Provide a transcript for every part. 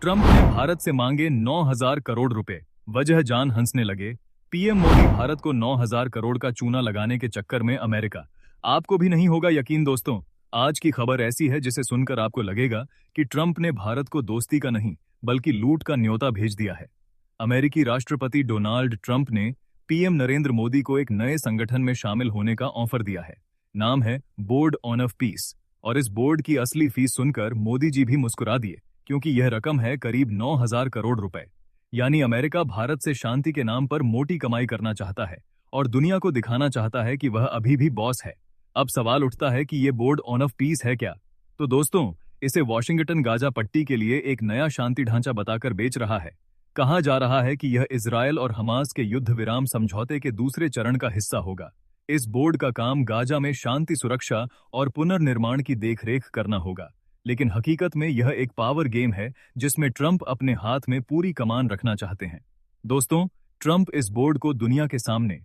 Trump ने भारत से मांगे 9,000 करोड़ रुपए। वजह जान हंसने लगे। पीएम मोदी भारत को 9,000 करोड़ का चूना लगाने के चक्कर में अमेरिका। आपको भी नहीं होगा यकीन दोस्तों। आज की खबर ऐसी है जिसे सुनकर आपको लगेगा कि ट्रंप ने भारत को दोस्ती का नहीं बल्कि लूट का न्योता भेज दिया है। अमेरिकी राष्ट्रपति डोनाल्ड ट्रंप ने पीएम नरेंद्र मोदी को एक नए संगठन में शामिल होने का ऑफर दिया है। नाम है बोर्ड ऑफ पीस। और इस बोर्ड की असली फीस सुनकर मोदी जी भी मुस्कुरा दिए, क्योंकि यह रकम है करीब 9,000 करोड़ रुपए। यानी अमेरिका भारत से शांति के नाम पर मोटी कमाई करना चाहता है और दुनिया को दिखाना चाहता है कि वह अभी भी बॉस है। अब सवाल उठता है कि यह बोर्ड ऑफ पीस है क्या? तो दोस्तों, इसे वॉशिंगटन गाजा पट्टी के लिए एक नया शांति ढांचा बताकर बेच रहा है। कहा जा रहा है कि यह इजरायल और हमास के युद्ध विराम समझौते के दूसरे चरण का हिस्सा होगा। इस बोर्ड का काम गाजा में शांति, सुरक्षा और पुनर्निर्माण की देखरेख करना होगा। लेकिन हकीकत में यह एक पावर गेम है जिसमें ट्रंप अपने हाथ में पूरी कमान रखना चाहते हैं। दोस्तों, ट्रंप इस बोर्ड को दुनिया के सामने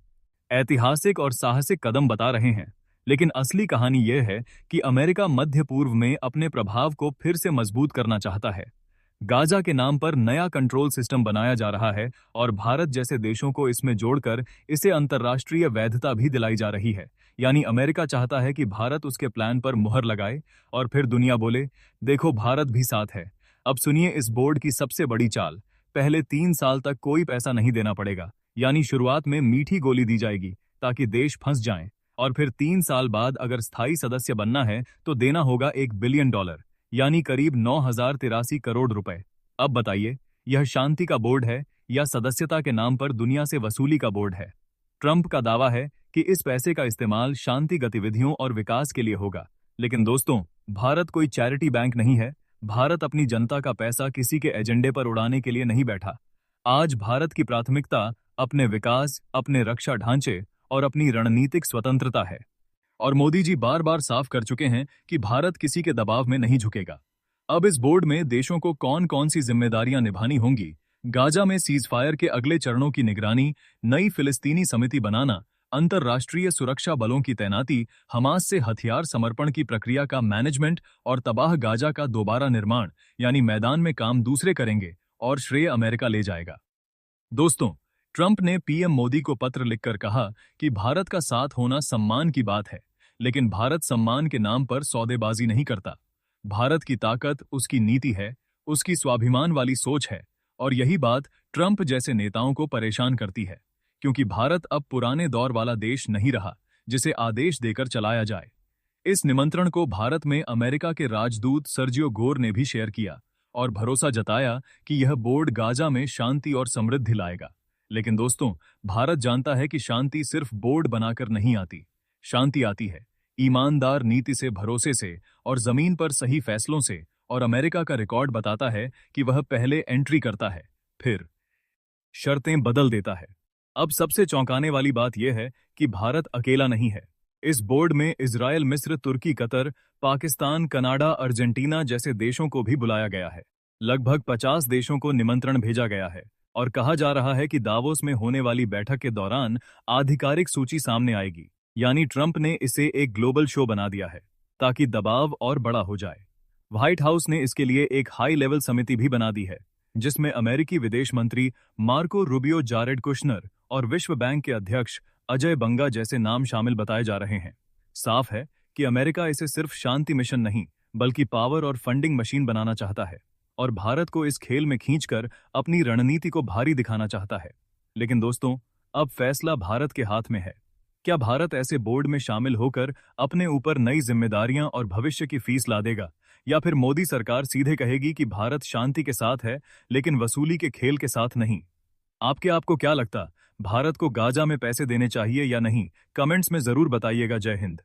ऐतिहासिक और साहसिक कदम बता रहे हैं, लेकिन असली कहानी यह है कि अमेरिका मध्य पूर्व में अपने प्रभाव को फिर से मजबूत करना चाहता है। गाजा के नाम पर नया कंट्रोल सिस्टम बनाया जा रहा है और भारत जैसे देशों को इसमें जोड़कर इसे अंतर्राष्ट्रीय वैधता भी दिलाई जा रही है। यानी अमेरिका चाहता है कि भारत उसके प्लान पर मुहर लगाए और फिर दुनिया बोले, देखो भारत भी साथ है। अब सुनिए इस बोर्ड की सबसे बड़ी चाल। पहले 3 साल तक कोई पैसा नहीं देना पड़ेगा। यानी शुरुआत में मीठी गोली दी जाएगी ताकि देश फंस जाएं, और फिर 3 साल बाद अगर स्थायी सदस्य बनना है तो देना होगा $1 बिलियन, यानी करीब 9,083 करोड़ रुपए। अब बताइए, यह शांति का बोर्ड है या सदस्यता के नाम पर दुनिया से वसूली का बोर्ड है? ट्रंप का दावा है कि इस पैसे का इस्तेमाल शांति गतिविधियों और विकास के लिए होगा। लेकिन दोस्तों, भारत कोई चैरिटी बैंक नहीं है। भारत अपनी जनता का पैसा किसी के एजेंडे पर उड़ाने के लिए नहीं बैठा। आज भारत की प्राथमिकता अपने विकास, अपने रक्षा ढांचे और अपनी रणनीतिक स्वतंत्रता है। और मोदी जी बार बार साफ कर चुके हैं कि भारत किसी के दबाव में नहीं झुकेगा। अब इस बोर्ड में देशों को कौन कौन सी जिम्मेदारियां निभानी होंगी? गाजा में सीजफायर के अगले चरणों की निगरानी, नई फिलिस्तीनी समिति बनाना, अंतर्राष्ट्रीय सुरक्षा बलों की तैनाती, हमास से हथियार समर्पण की प्रक्रिया का मैनेजमेंट और तबाह गाजा का दोबारा निर्माण। यानी मैदान में काम दूसरे करेंगे और श्रेय अमेरिका ले जाएगा। दोस्तों, ट्रंप ने पीएम मोदी को पत्र लिखकर कहा कि भारत का साथ होना सम्मान की बात है, लेकिन भारत सम्मान के नाम पर सौदेबाजी नहीं करता। भारत की ताकत उसकी नीति है, उसकी स्वाभिमान वाली सोच है, और यही बात ट्रंप जैसे नेताओं को परेशान करती है, क्योंकि भारत अब पुराने दौर वाला देश नहीं रहा जिसे आदेश देकर चलाया जाए। इस निमंत्रण को भारत में अमेरिका के राजदूत सर्जियो गोर ने भी शेयर किया और भरोसा जताया कि यह बोर्ड गाजा में शांति और समृद्धि लाएगा। लेकिन दोस्तों, भारत जानता है कि शांति सिर्फ बोर्ड बनाकर नहीं आती। शांति आती है ईमानदार नीति से, भरोसे से और जमीन पर सही फैसलों से। और अमेरिका का रिकॉर्ड बताता है कि वह पहले एंट्री करता है, फिर शर्तें बदल देता है। अब सबसे चौंकाने वाली बात यह है कि भारत अकेला नहीं है। इस बोर्ड में इजरायल, मिस्र, तुर्की, कतर, पाकिस्तान, कनाडा, अर्जेंटीना जैसे देशों को भी बुलाया गया है। लगभग 50 देशों को निमंत्रण भेजा गया है और कहा जा रहा है कि दावोस में होने वाली बैठक के दौरान आधिकारिक सूची सामने आएगी। यानी ट्रंप ने इसे एक ग्लोबल शो बना दिया है ताकि दबाव और बड़ा हो जाए। व्हाइट हाउस ने इसके लिए एक हाई लेवल समिति भी बना दी है, जिसमें अमेरिकी विदेश मंत्री मार्को रूबियो, जारेड कुशनर और विश्व बैंक के अध्यक्ष अजय बंगा जैसे नाम शामिल बताए जा रहे हैं। साफ है कि अमेरिका इसे सिर्फ शांति मिशन नहीं बल्कि पावर और फंडिंग मशीन बनाना चाहता है और भारत को इस खेल में खींचकर अपनी रणनीति को भारी दिखाना चाहता है। लेकिन दोस्तों, अब फैसला भारत के हाथ में है। क्या भारत ऐसे बोर्ड में शामिल होकर अपने ऊपर नई जिम्मेदारियां और भविष्य की फीस ला देगा, या फिर मोदी सरकार सीधे कहेगी कि भारत शांति के साथ है लेकिन वसूली के खेल के साथ नहीं? आपको क्या लगता, भारत को गाजा में पैसे देने चाहिए या नहीं? कमेंट्स में जरूर बताइएगा। जय हिंद।